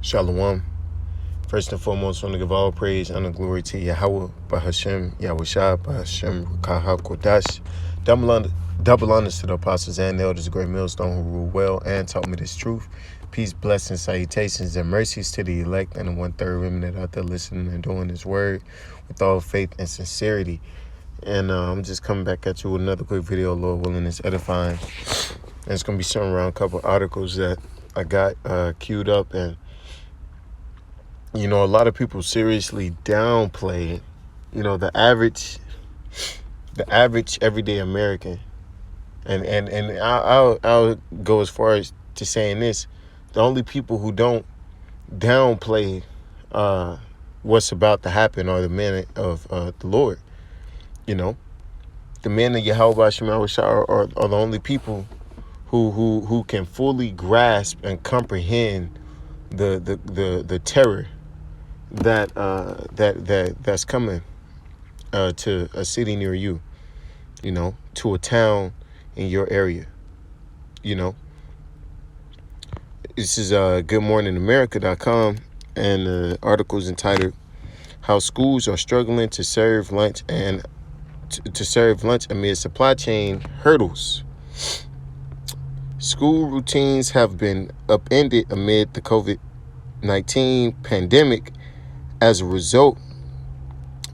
Shalom. First and foremost, I want to give all praise and glory to Yahweh, Bahashem, Yahushua, Bahashem, Rukaha, Kodash. Double honors to the apostles and elders, the great millstone who rule well and taught me this truth. Peace, blessings, salutations, and mercies to the elect and the one-third remnant out there listening and doing his word with all faith and sincerity. And I'm just coming back at you with another quick video, Lord willing, is edifying. And it's going to be something around a couple articles that I got queued up. And you know, a lot of people seriously downplay, the average everyday American. And I'll go as far as to saying this: the only people who don't downplay what's about to happen are the men of the Lord. The men of Yahweh are the only people who can fully grasp and comprehend the terror that's coming to a city near you, to a town in your area. This is goodmorningamerica.com, and the article is entitled "How Schools Are Struggling to Serve Lunch and to serve lunch amid supply chain hurdles." School routines have been upended amid the COVID-19 pandemic as a result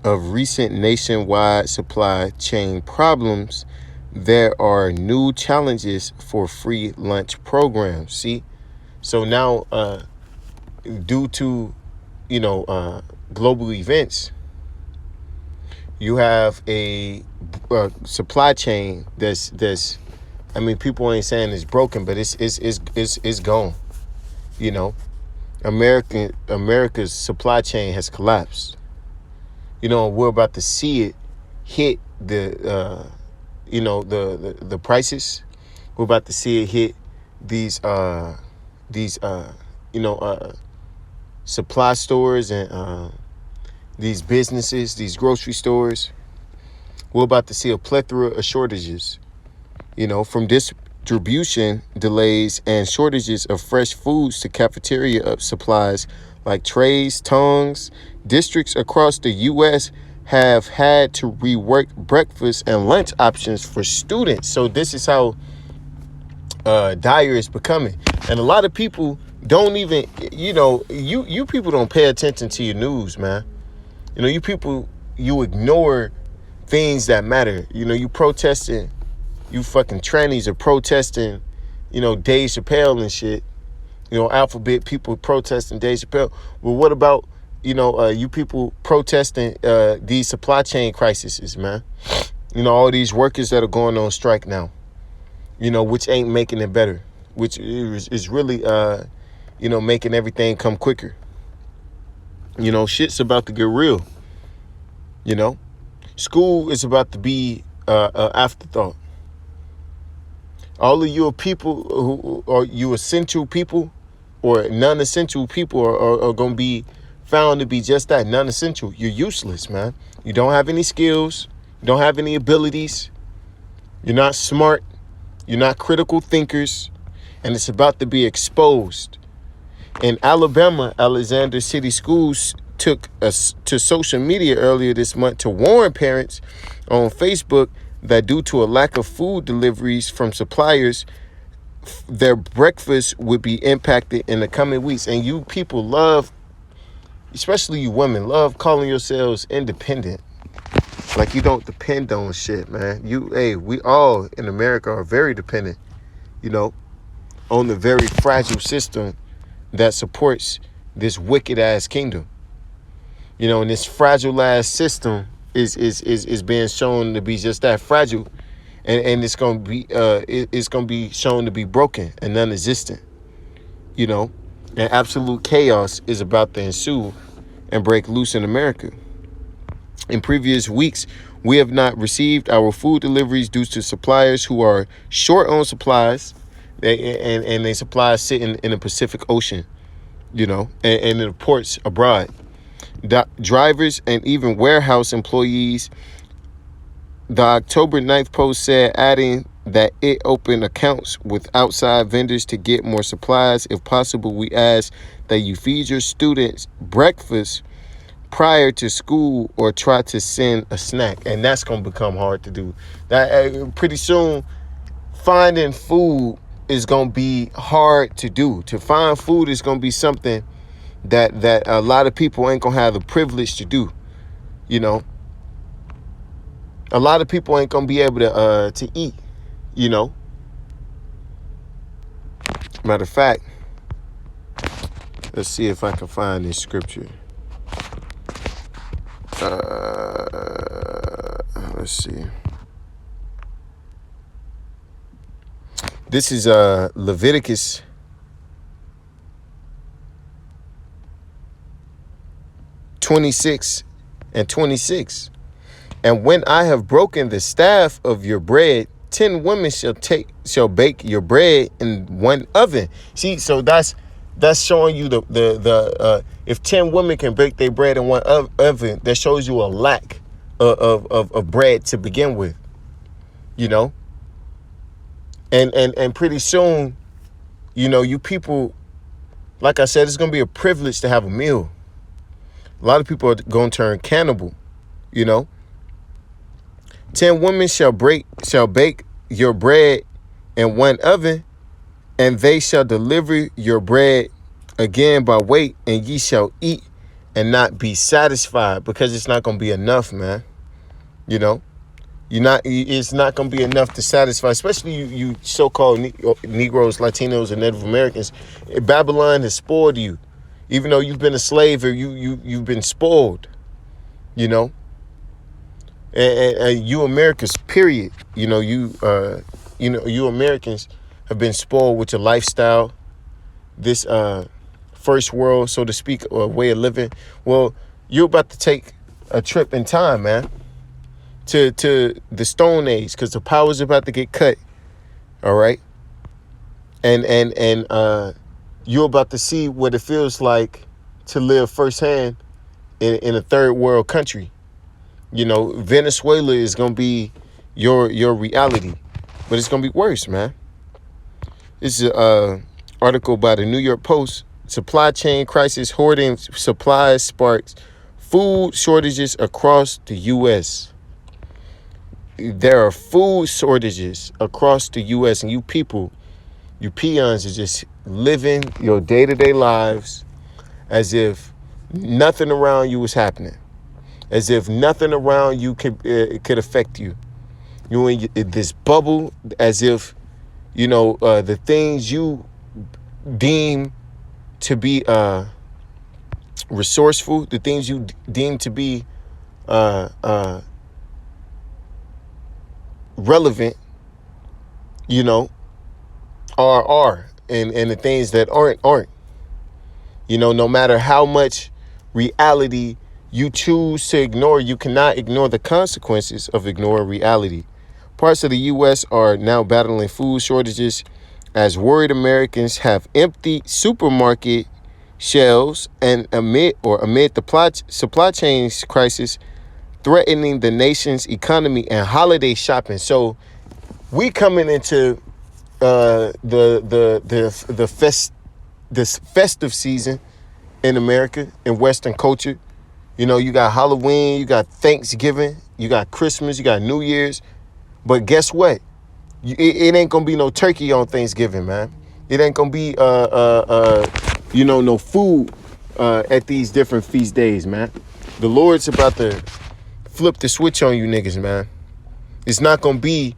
of recent nationwide supply chain problems. There are new challenges for free lunch programs. See, so now, due to global events, you have a supply chain that's. I mean, people ain't saying it's broken, but it's gone. America's supply chain has collapsed. We're about to see it hit the prices. We're about to see it hit these supply stores and these businesses, these grocery stores. We're about to see a plethora of shortages. From distribution delays and shortages of fresh foods to cafeteria supplies like trays, tongs. Districts across the U.S. have had to rework breakfast and lunch options for students. So this is how dire it's becoming. And a lot of people don't even, you people don't pay attention to your news, man. You ignore things that matter. You protesting. You fucking trannies are protesting, Dave Chappelle and shit. Alphabet people protesting Dave Chappelle. Well, what about, you people protesting these supply chain crises, man? All these workers that are going on strike now, which ain't making it better, which is really, making everything come quicker. Shit's about to get real. School is about to be an afterthought. All of you people who are you essential people or non-essential people are going to be found to be just that, non-essential. You're useless, man. You don't have any skills. You don't have any abilities. You're not smart. You're not critical thinkers. And it's about to be exposed. In Alabama, Alexander City Schools took us to social media earlier this month to warn parents on Facebook that due to a lack of food deliveries from suppliers, their breakfast would be impacted in the coming weeks. And you people love, especially you women, love calling yourselves independent. Like you don't depend on shit, man. We all in America are very dependent, on the very fragile system that supports this wicked ass kingdom. And this fragile ass system is being shown to be just that, fragile, and it's gonna be shown to be broken and non-existent. And absolute chaos is about to ensue and break loose in America. In previous weeks, we have not received our food deliveries due to suppliers who are short on supplies, and they supplies sitting in the Pacific Ocean, and in the ports abroad. Drivers and even warehouse employees. The October 9th post said, adding that it open accounts with outside vendors to get more supplies. If possible, we ask that you feed your students breakfast prior to school or try to send a snack. And that's going to become hard to do. That pretty soon, finding food is going to be hard to do. To find food is going to be something that a lot of people ain't going to have the privilege to do. You know, a lot of people ain't going to be able to eat, you know. Matter of fact, let's see if I can find this scripture. Let's see. This is Leviticus 26 and 26. And when I have broken the staff of your bread, 10 women shall bake your bread in one oven. See, so that's showing you the if 10 women can bake their bread in one oven, that shows you a lack of bread to begin with, you know. And pretty soon, you know, you people, like I said, it's gonna be a privilege to have a meal. A lot of people are gonna turn cannibal, you know. 10 women shall bake your bread in one oven, and they shall deliver your bread again by weight, and ye shall eat and not be satisfied, because it's not going to be enough, man. You know, it's not going to be enough to satisfy, especially you so-called Negroes, Latinos, and Native Americans. Babylon has spoiled you. Even though you've been a slave, or you've been spoiled, you know. And you Americans, period. You know, you Americans have been spoiled with your lifestyle, this first world, so to speak, or way of living. Well, you're about to take a trip in time, man, to the Stone Age, because the power's about to get cut. All right, and you're about to see what it feels like to live firsthand in a third world country. You know, Venezuela is going to be your reality, but it's going to be worse, man. This is an article by the New York Post. Supply chain crisis, hoarding supplies sparks food shortages across the U.S. There are food shortages across the U.S. and you people, you peons, are just living your day-to-day lives as if nothing around you is happening. As if nothing around you could affect you. You're in this bubble, as if, you know, the things you deem to be resourceful, the things you deem to be relevant, you know, are, and the things that aren't. You know, no matter how much reality you choose to ignore, you cannot ignore the consequences of ignoring reality. Parts of the U.S. are now battling food shortages as worried Americans have empty supermarket shelves and amid the supply chain crisis threatening the nation's economy and holiday shopping. So we coming into this festive season in America, in Western culture. You know, you got Halloween, you got Thanksgiving, you got Christmas, you got New Year's. But guess what? It ain't gonna be no turkey on Thanksgiving, man. It ain't gonna be no food at these different feast days, man. The Lord's about to flip the switch on you niggas, man. It's not gonna be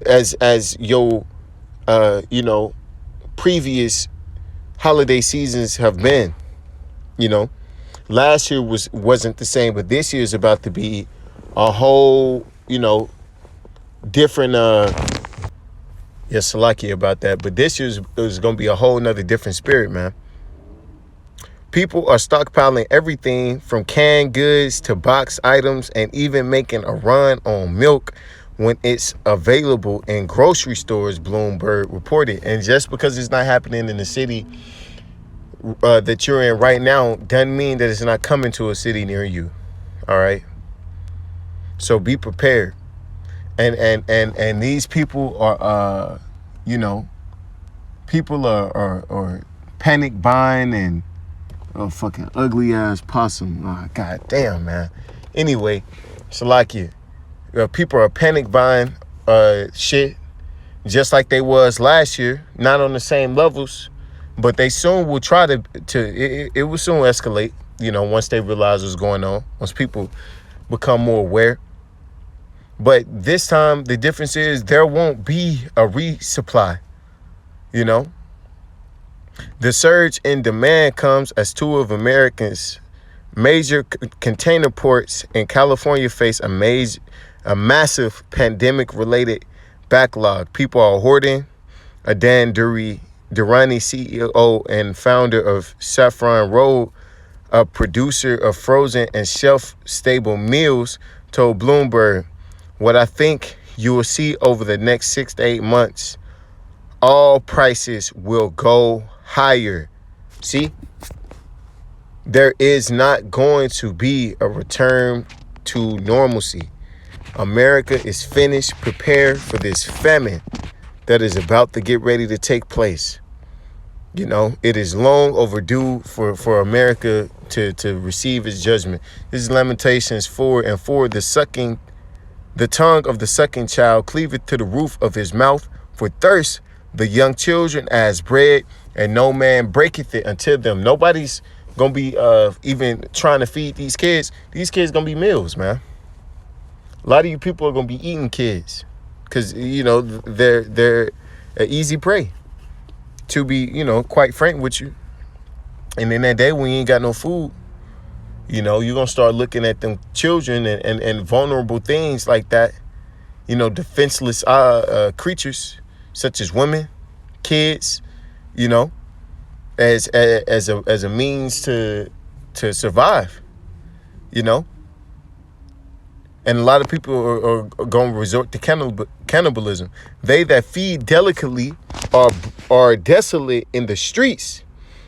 as your previous holiday seasons have been. You know, last year wasn't the same, but this year is about to be a whole, different. Salaki about that, but this year is going to be a whole nother different spirit, man. People are stockpiling everything from canned goods to box items, and even making a run on milk when it's available in grocery stores, Bloomberg reported. And just because it's not happening in the city that you're in right now doesn't mean that it's not coming to a city near you. All right. So be prepared. And these people are you know, people are panic buying and fucking ugly ass possum. Oh, God damn, man. Anyway, Salakia, people are panic buying shit just like they was last year, not on the same levels, but they soon will try to it will soon escalate, you know, once they realize what's going on, once people become more aware. But this time the difference is there won't be a resupply, you know. The surge in demand comes as two of America's major container ports in California face a massive pandemic-related backlog. People are hoarding. Adan Durrani, CEO and founder of Saffron Road, a producer of frozen and shelf-stable meals, told Bloomberg, "What I think you will see over the next 6 to 8 months, all prices will go higher." See? There is not going to be a return to normalcy. America is finished. Prepare for this famine that is about to get ready to take place. You know, it is long overdue for America to receive its judgment. This is Lamentations 4 and 4. The tongue of the sucking child cleaveth to the roof of his mouth. For thirst, the young children as bread, and no man breaketh it unto them. Nobody's gonna be even trying to feed these kids. These kids gonna be meals, man. A lot of you people are gonna be eating kids, because you know they're an easy prey. To be, you know, quite frank with you. And in that day when you ain't got no food, you know, you're gonna start looking at them children and vulnerable things like that. You know, defenseless creatures such as women, kids, you know, as a means to survive, you know. And a lot of people are going to resort to cannibalism. They that feed delicately are desolate in the streets.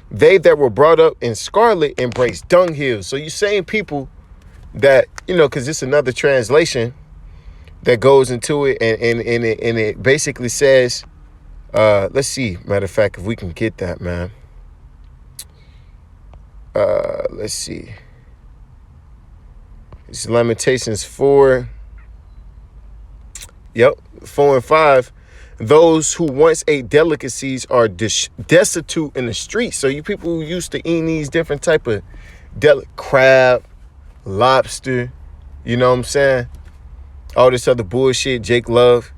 They that were brought up in scarlet embrace dunghills. So you're saying people that, you know, because it's another translation that goes into it, and it basically says, let's see, matter of fact, if we can get that, man. Let's see. It's Lamentations 4. Yep, 4 and 5. Those who once ate delicacies are destitute in the streets. So you people who used to eat these different type of crab, lobster, you know what I'm saying? All this other bullshit, Jake Love.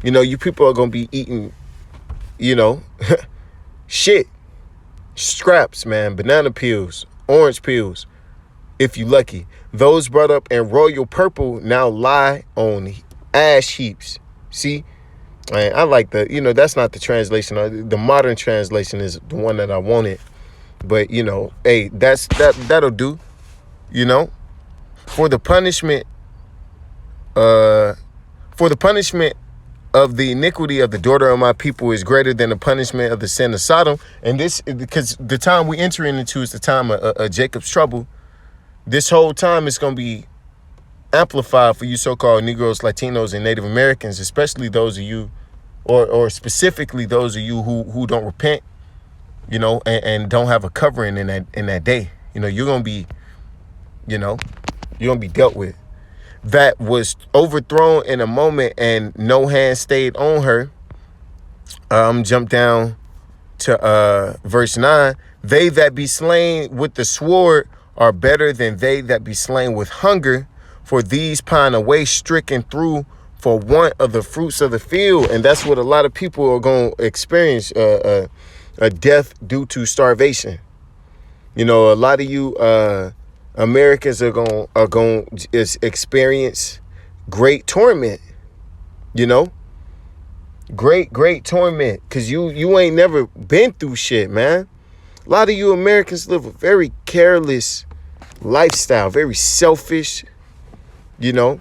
You know, you people are going to be eating, you know, shit. Scraps, man. Banana peels, orange peels, if you lucky. Those brought up in royal purple now lie on ash heaps. See? And I like the, you know, that's not the translation. The modern translation is the one that I wanted. But, you know, hey, that'll do. You know? For the punishment of the iniquity of the daughter of my people is greater than the punishment of the sin of Sodom. And this, because the time we entering into is the time of Jacob's trouble. This whole time it's going to be amplified for you so-called Negroes, Latinos, and Native Americans, especially those of you, or specifically those of you who don't repent, you know, and don't have a covering in that day. You know, you're going to be, you know, you're going to be dealt with. That was overthrown in a moment and no hand stayed on her. Jump down to verse 9. They that be slain with the sword are better than they that be slain with hunger, for these pine away stricken through for want of the fruits of the field. And that's what a lot of people are going to experience, a death due to starvation. You know, a lot of you Americans are going to experience great torment, you know, great torment, because you ain't never been through shit, man. A lot of you Americans live a very careless lifestyle, very selfish, you know,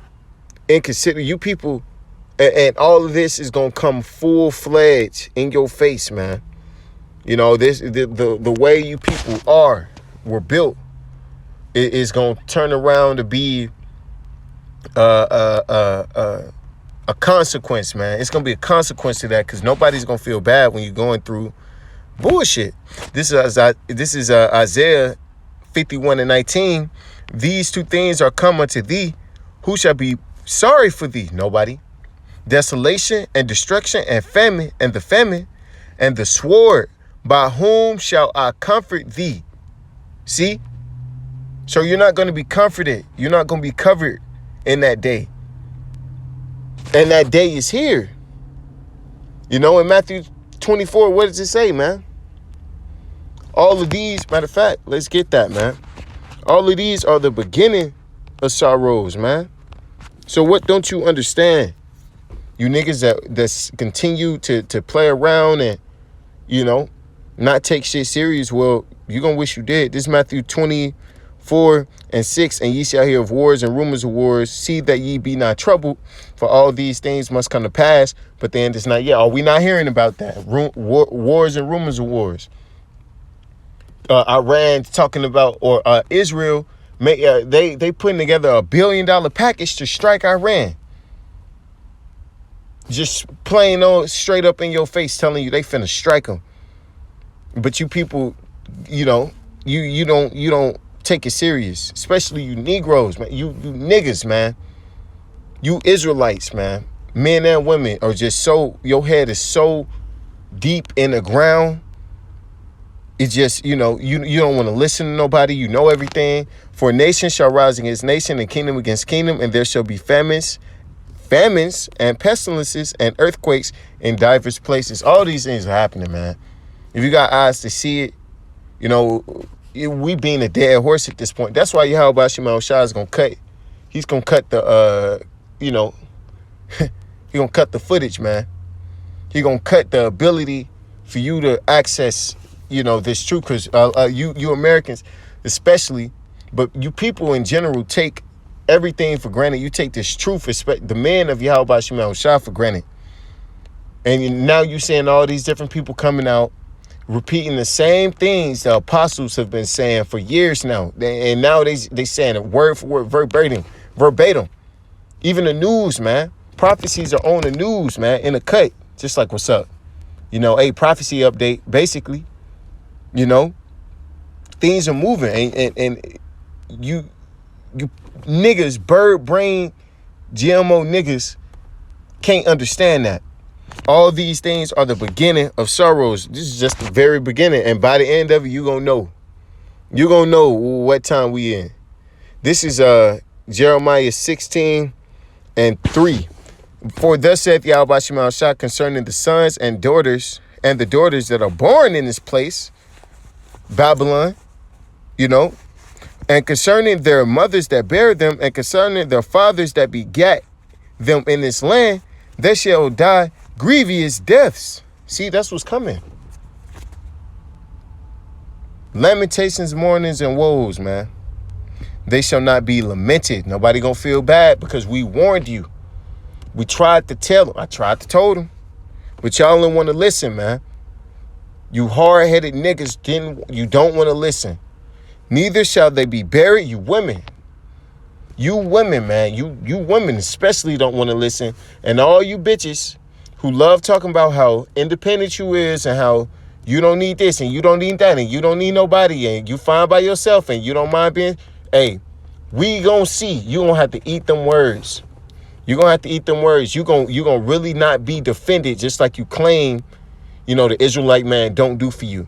inconsiderate. You people, and all of this is going to come full-fledged in your face, man. You know, this the way you people were built is going to turn around to be a consequence, man. It's going to be a consequence to that because nobody's going to feel bad when you're going through bullshit. This is Isaiah 51:19. These two things are come unto thee. Who shall be sorry for thee? Nobody. Desolation and destruction and famine and the famine and the sword. By whom shall I comfort thee? See? So you're not going to be comforted. You're not going to be covered in that day. And that day is here. You know, in Matthew 24, what does it say, man? All of these, matter of fact, let's get that, man. All of these are the beginning of sorrows, man. So what don't you understand? You niggas that continue to play around and, you know, not take shit serious, well, you're going to wish you did. This is Matthew 24:6. And ye shall hear of wars and rumors of wars. See that ye be not troubled, for all these things must come to pass. But the end is not yet. Are we not hearing about that? Wars and rumors of wars. Iran talking about, or Israel, they putting together $1 billion package to strike Iran. Just plain old straight up in your face telling you they finna strike them. But you people, you know, you don't take it serious. Especially you Negroes, man. You niggas, man. You Israelites, man. Men and women are just so, your head is so deep in the ground. It's just, you know, you don't want to listen to nobody. You know everything. For nation shall rise against nation and kingdom against kingdom, and there shall be famines and pestilences and earthquakes in diverse places. All these things are happening, man. If you got eyes to see it, you know, we being a dead horse at this point. That's why Yahweh Shema Shah is going to cut. He's going to cut the, you know, he's going to cut the footage, man. He's going to cut the ability for you to access, you know, this truth. Because you Americans especially, but you people in general take everything for granted. You take this truth, the man of Yahweh Shema Shah for granted. And now you're seeing all these different people coming out, repeating the same things the apostles have been saying for years now. And now they saying it word for word, verbatim. Even the news, man. Prophecies are on the news, man, in a cut. Just like, what's up? You know, a prophecy update, basically. You know, things are moving. And you niggas, bird brain, GMO niggas can't understand that. All these things are the beginning of sorrows. This is just the very beginning. And by the end of it, you're going to know. You're going to know what time we in. This is Jeremiah 16:3. For thus saith Yahweh Shema Shah concerning the sons and daughters and the daughters that are born in this place, Babylon, you know, and concerning their mothers that bear them, and concerning their fathers that begat them in this land, they shall die grievous deaths. See, that's what's coming. Lamentations, mournings, and woes, man. They shall not be lamented. Nobody gonna feel bad because we warned you. We tried to tell them. I tried to tell them. But y'all don't want to listen, man. You hard-headed niggas you don't want to listen. Neither shall they be buried, you women. You women, man. You women especially don't want to listen. And all you bitches who love talking about how independent you is and how you don't need this and you don't need that and you don't need nobody and you fine by yourself and you don't mind being, hey, we gonna see. You gonna have to eat them words. You're gonna have to eat them words. You're gonna really not be defended just like you claim, you know, the Israelite man don't do for you.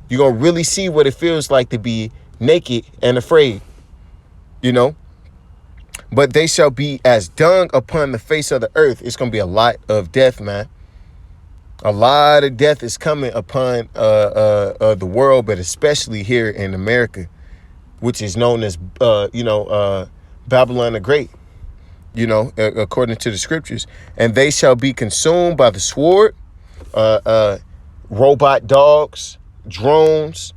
You're gonna really see what it feels like to be naked and afraid, you know. But they shall be as dung upon the face of the earth. It's gonna be a lot of death, man. A lot of death is coming upon the world, but especially here in America, which is known as Babylon the Great, you know, according to the scriptures. And they shall be consumed by the sword, robot dogs, drones,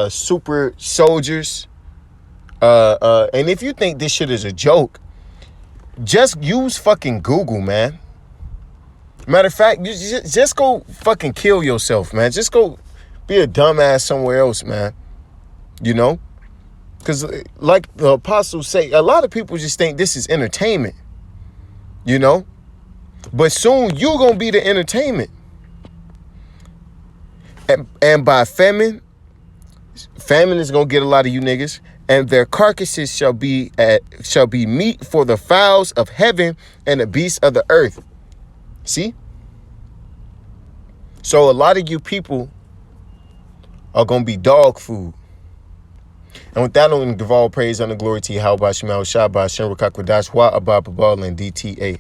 super soldiers. And if you think this shit is a joke, just use fucking Google, man. Matter of fact, you just go fucking kill yourself, man. Just go be a dumbass somewhere else, man. You know? Because like the apostles say, a lot of people just think this is entertainment. You know? But soon you gonna be the entertainment. And by famine is gonna get a lot of you niggas, and their carcasses shall be meat for the fowls of heaven and the beasts of the earth. See? So a lot of you people are gonna be dog food. And with that, I'm going to give all praise and glory to you. How about Shema Shabbat, Shem Rakak Wadash, Wa Abba Babal, and DTA.